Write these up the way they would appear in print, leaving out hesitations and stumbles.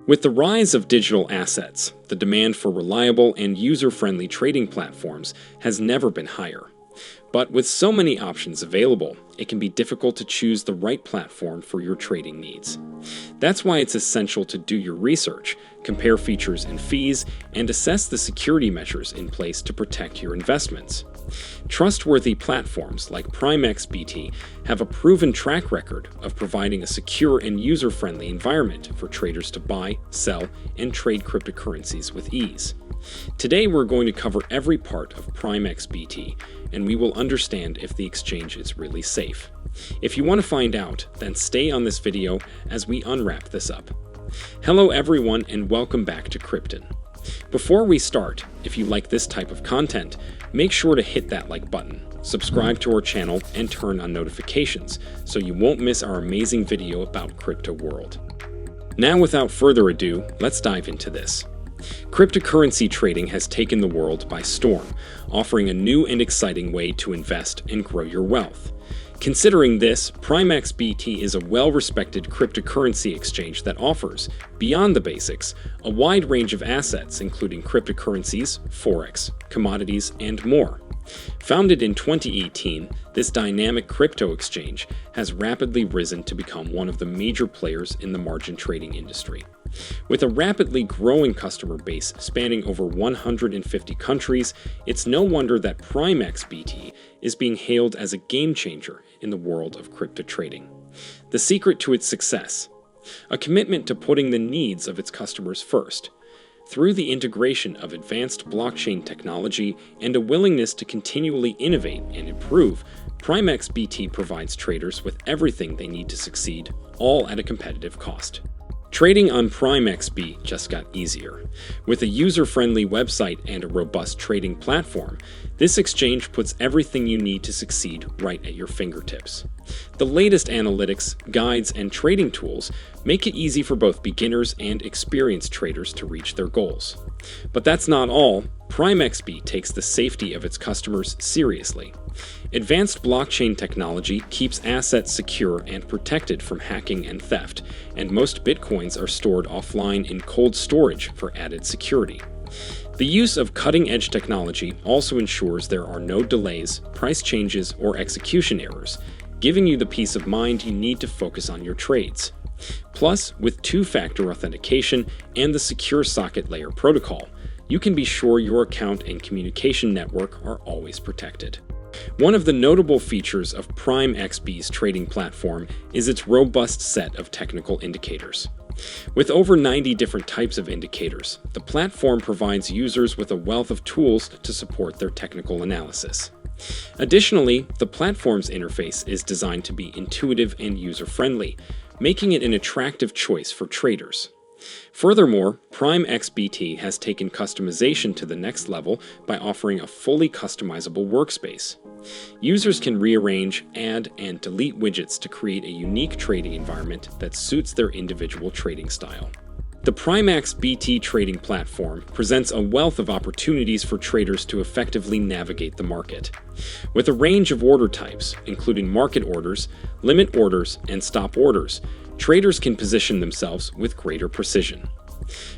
With the rise of digital assets, the demand for reliable and user-friendly trading platforms has never been higher. But with so many options available, it can be difficult to choose the right platform for your trading needs. That's why it's essential to do your research, compare features and fees, and assess the security measures in place to protect your investments. Trustworthy platforms like Primexbt have a proven track record of providing a secure and user-friendly environment for traders to buy, sell, and trade cryptocurrencies with ease. Today we're going to cover every part of Primexbt, and we will understand if the exchange is really safe. If you want to find out, then stay on this video as we unwrap this up. Hello everyone and welcome back to Krypton. Before we start, if you like this type of content, make sure to hit that like button, subscribe to our channel, and turn on notifications so you won't miss our amazing video about crypto world. Now without further ado, let's dive into this. Cryptocurrency trading has taken the world by storm, offering a new and exciting way to invest and grow your wealth. Considering this, Primexbt is a well-respected cryptocurrency exchange that offers, beyond the basics, a wide range of assets including cryptocurrencies, forex, commodities, and more. Founded in 2018, this dynamic crypto exchange has rapidly risen to become one of the major players in the margin trading industry. With a rapidly growing customer base spanning over 150 countries, it's no wonder that Primexbt is being hailed as a game changer in the world of crypto trading. The secret to its success: a commitment to putting the needs of its customers first. Through the integration of advanced blockchain technology and a willingness to continually innovate and improve, Primexbt provides traders with everything they need to succeed, all at a competitive cost. Trading on Primexbt just got easier. With a user-friendly website and a robust trading platform, this exchange puts everything you need to succeed right at your fingertips. The latest analytics, guides, and trading tools make it easy for both beginners and experienced traders to reach their goals. But that's not all. Primexbt takes the safety of its customers seriously. Advanced blockchain technology keeps assets secure and protected from hacking and theft, and most bitcoins are stored offline in cold storage for added security. The use of cutting-edge technology also ensures there are no delays, price changes, or execution errors, giving you the peace of mind you need to focus on your trades. Plus, with two-factor authentication and the secure socket layer protocol, you can be sure your account and communication network are always protected. One of the notable features of Primexbt's trading platform is its robust set of technical indicators. With over 90 different types of indicators, the platform provides users with a wealth of tools to support their technical analysis. Additionally, the platform's interface is designed to be intuitive and user-friendly, making it an attractive choice for traders. Furthermore, Primexbt has taken customization to the next level by offering a fully customizable workspace. Users can rearrange, add, and delete widgets to create a unique trading environment that suits their individual trading style. The Primexbt trading platform presents a wealth of opportunities for traders to effectively navigate the market. With a range of order types, including market orders, limit orders, and stop orders, traders can position themselves with greater precision.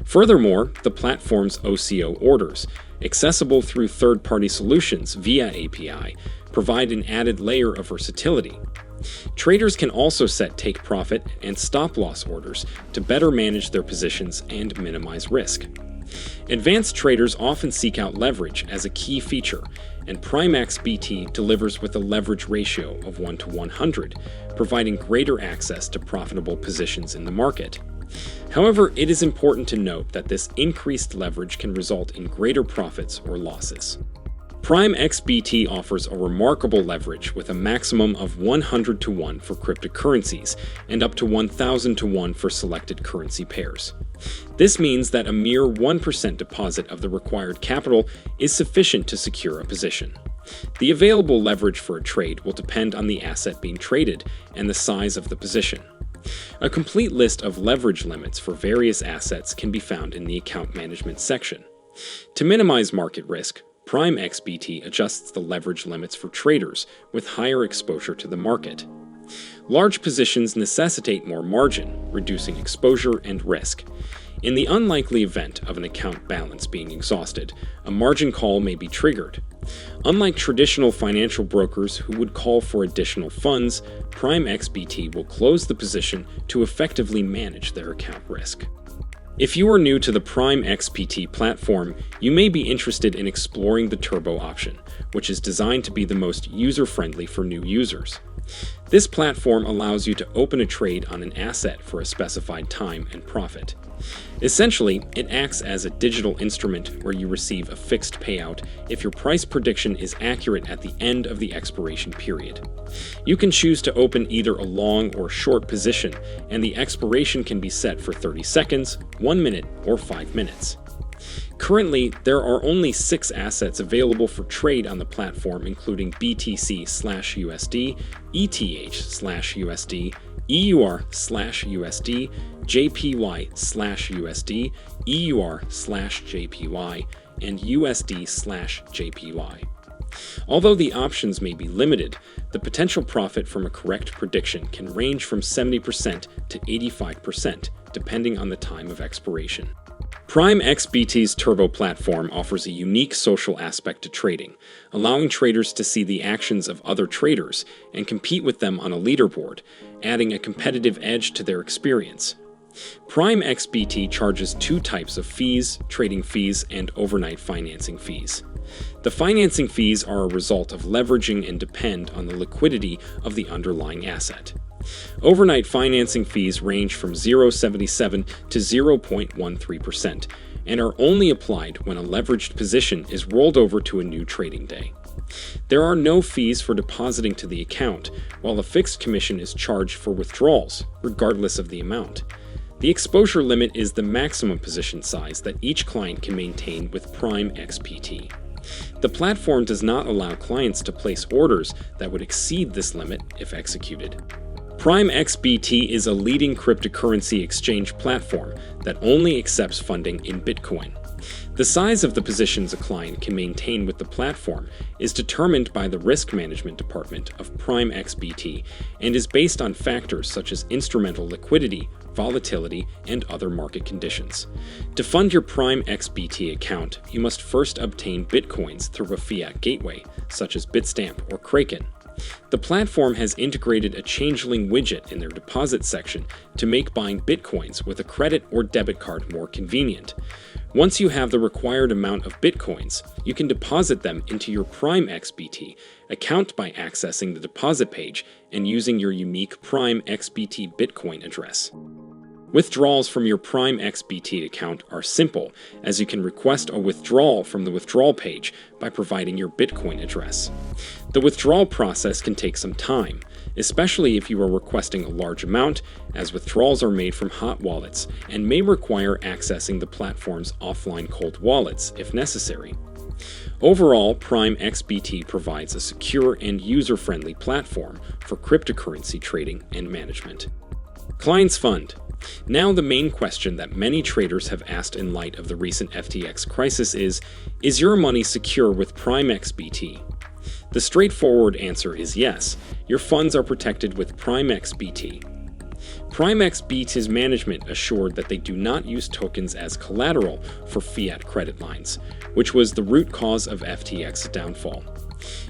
Furthermore, the platform's OCO orders, accessible through third-party solutions via API, provide an added layer of versatility. Traders can also set take-profit and stop-loss orders to better manage their positions and minimize risk. Advanced traders often seek out leverage as a key feature, and Primexbt delivers with a leverage ratio of 1 to 100, providing greater access to profitable positions in the market. However, it is important to note that this increased leverage can result in greater profits or losses. Primexbt offers a remarkable leverage with a maximum of 100 to 1 for cryptocurrencies and up to 1,000 to 1 for selected currency pairs. This means that a mere 1% deposit of the required capital is sufficient to secure a position. The available leverage for a trade will depend on the asset being traded and the size of the position. A complete list of leverage limits for various assets can be found in the account management section. To minimize market risk, Primexbt adjusts the leverage limits for traders with higher exposure to the market. Large positions necessitate more margin, reducing exposure and risk. In the unlikely event of an account balance being exhausted, a margin call may be triggered. Unlike traditional financial brokers who would call for additional funds, Primexbt will close the position to effectively manage their account risk. If you are new to the Primexbt platform, you may be interested in exploring the Turbo option, which is designed to be the most user-friendly for new users. This platform allows you to open a trade on an asset for a specified time and profit. Essentially, it acts as a digital instrument where you receive a fixed payout if your price prediction is accurate at the end of the expiration period. You can choose to open either a long or short position, and the expiration can be set for 30 seconds, 1 minute, or 5 minutes. Currently, there are only 6 assets available for trade on the platform, including BTC/USD, ETH/USD, EUR/USD, JPY/USD, EUR/JPY, and USD/JPY. Although the options may be limited, the potential profit from a correct prediction can range from 70% to 85%, depending on the time of expiration. Primexbt's Turbo platform offers a unique social aspect to trading, allowing traders to see the actions of other traders and compete with them on a leaderboard, adding a competitive edge to their experience. Primexbt charges 2 types of fees: trading fees and overnight financing fees. The financing fees are a result of leveraging and depend on the liquidity of the underlying asset. Overnight financing fees range from 0.77 to 0.13% and are only applied when a leveraged position is rolled over to a new trading day. There are no fees for depositing to the account, while a fixed commission is charged for withdrawals, regardless of the amount. The exposure limit is the maximum position size that each client can maintain with Primexbt. The platform does not allow clients to place orders that would exceed this limit if executed. Primexbt is a leading cryptocurrency exchange platform that only accepts funding in Bitcoin. The size of the positions a client can maintain with the platform is determined by the risk management department of Primexbt and is based on factors such as instrumental liquidity, volatility, and other market conditions. To fund your Primexbt account, you must first obtain Bitcoins through a fiat gateway, such as Bitstamp or Kraken. The platform has integrated a changeling widget in their deposit section to make buying Bitcoins with a credit or debit card more convenient. Once you have the required amount of Bitcoins, you can deposit them into your Primexbt account by accessing the deposit page and using your unique Primexbt Bitcoin address. Withdrawals from your Primexbt account are simple, as you can request a withdrawal from the withdrawal page by providing your Bitcoin address. The withdrawal process can take some time, especially if you are requesting a large amount, as withdrawals are made from hot wallets and may require accessing the platform's offline cold wallets if necessary. Overall, Primexbt provides a secure and user-friendly platform for cryptocurrency trading and management. Clients Fund. Now the main question that many traders have asked in light of the recent FTX crisis is your money secure with Primexbt? The straightforward answer is yes, your funds are protected with Primexbt. Primexbt's management assured that they do not use tokens as collateral for fiat credit lines, which was the root cause of FTX's downfall.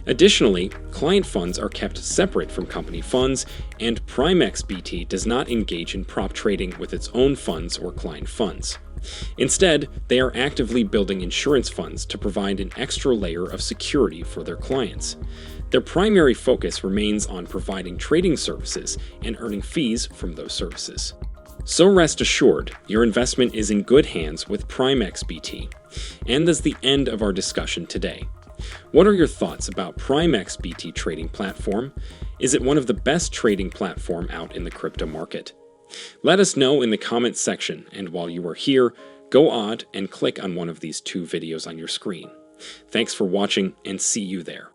Additionally, client funds are kept separate from company funds, and Primexbt does not engage in prop trading with its own funds or client funds. Instead, they are actively building insurance funds to provide an extra layer of security for their clients. Their primary focus remains on providing trading services and earning fees from those services. So rest assured, your investment is in good hands with Primexbt. And that's the end of our discussion today. What are your thoughts about Primexbt trading platform? Is it one of the best trading platform out in the crypto market? Let us know in the comments section, and while you are here, go on and click on one of these 2 videos on your screen. Thanks for watching, and see you there.